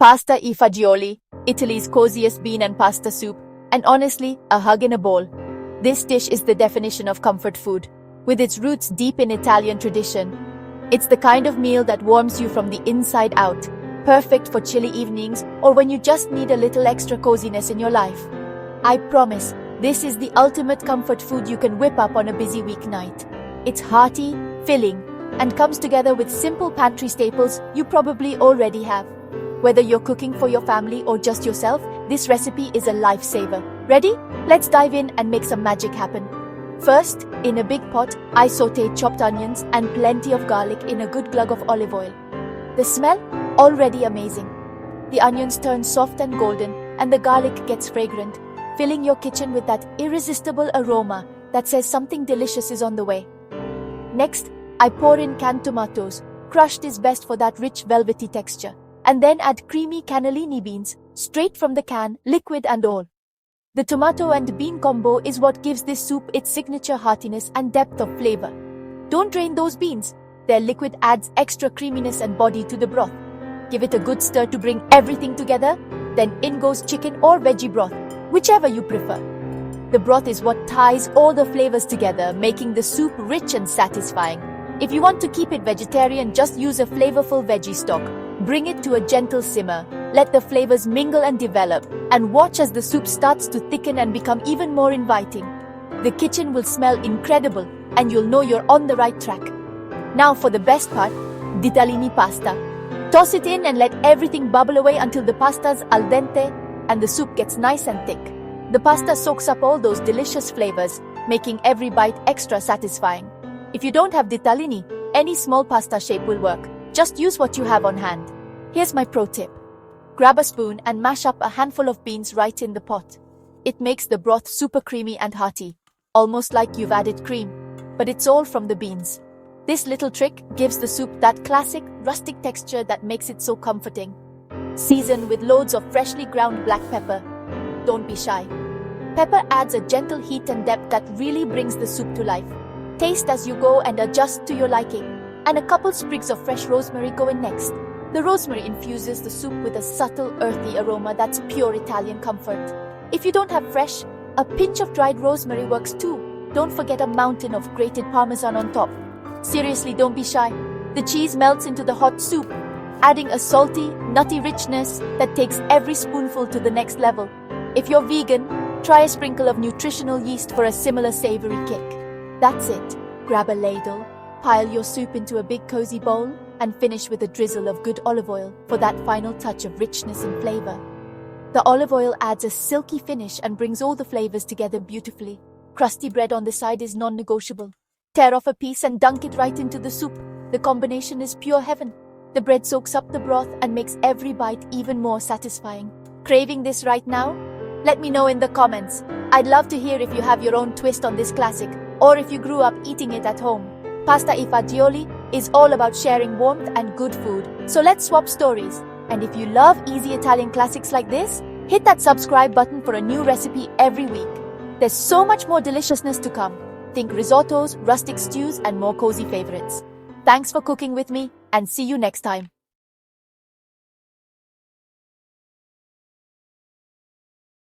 PastaEFagioli, Italy's coziest bean and pasta soup, and honestly, a hug in a bowl. This dish is the definition of comfort food, with its roots deep in Italian tradition. It's the kind of meal that warms you from the inside out, perfect for chilly evenings or when you just need a little extra coziness in your life. I promise, this is the ultimate comfort food you can whip up on a busy weeknight. It's hearty, filling, and comes together with simple pantry staples you probably already have. Whether you're cooking for your family or just yourself, this recipe is a lifesaver. Ready? Let's dive in and make some magic happen. First, in a big pot, I sauté chopped onions and plenty of garlic in a good glug of olive oil. The smell? Already amazing. The onions turn soft and golden, and the garlic gets fragrant, filling your kitchen with that irresistible aroma that says something delicious is on the way. Next, I pour in canned tomatoes. Crushed is best for that rich velvety texture. And then add creamy cannellini beans, straight from the can, liquid and all. The tomato and bean combo is what gives this soup its signature heartiness and depth of flavor. Don't drain those beans. Their liquid adds extra creaminess and body to the broth. Give it a good stir to bring everything together, then in goes chicken or veggie broth, whichever you prefer. The broth is what ties all the flavors together, making the soup rich and satisfying. If you want to keep it vegetarian, just use a flavorful veggie stock. Bring it to a gentle simmer, let the flavors mingle and develop, and watch as the soup starts to thicken and become even more inviting. The kitchen will smell incredible, and you'll know you're on the right track. Now for the best part, ditalini pasta. Toss it in and let everything bubble away until the pasta's al dente and the soup gets nice and thick. The pasta soaks up all those delicious flavors, making every bite extra satisfying. If you don't have ditalini, any small pasta shape will work. Just use what you have on hand. Here's my pro tip. Grab a spoon and mash up a handful of beans right in the pot. It makes the broth super creamy and hearty, almost like you've added cream, but it's all from the beans. This little trick gives the soup that classic, rustic texture that makes it so comforting. Season with loads of freshly ground black pepper. Don't be shy. Pepper adds a gentle heat and depth that really brings the soup to life. Taste as you go and adjust to your liking. And a couple sprigs of fresh rosemary go in next. The rosemary infuses the soup with a subtle, earthy aroma that's pure Italian comfort. If you don't have fresh, a pinch of dried rosemary works too. Don't forget a mountain of grated parmesan on top. Seriously, don't be shy. The cheese melts into the hot soup, adding a salty, nutty richness that takes every spoonful to the next level. If you're vegan, try a sprinkle of nutritional yeast for a similar savory kick. That's it. Grab a ladle. Pile your soup into a big cozy bowl and finish with a drizzle of good olive oil for that final touch of richness and flavor. The olive oil adds a silky finish and brings all the flavors together beautifully. Crusty bread on the side is non-negotiable. Tear off a piece and dunk it right into the soup. The combination is pure heaven. The bread soaks up the broth and makes every bite even more satisfying. Craving this right now? Let me know in the comments. I'd love to hear if you have your own twist on this classic, or if you grew up eating it at home. PastaEFagioli is all about sharing warmth and good food. So let's swap stories. And if you love easy Italian classics like this, hit that subscribe button for a new recipe every week. There's so much more deliciousness to come. Think risottos, rustic stews, and more cozy favorites. Thanks for cooking with me, and see you next time.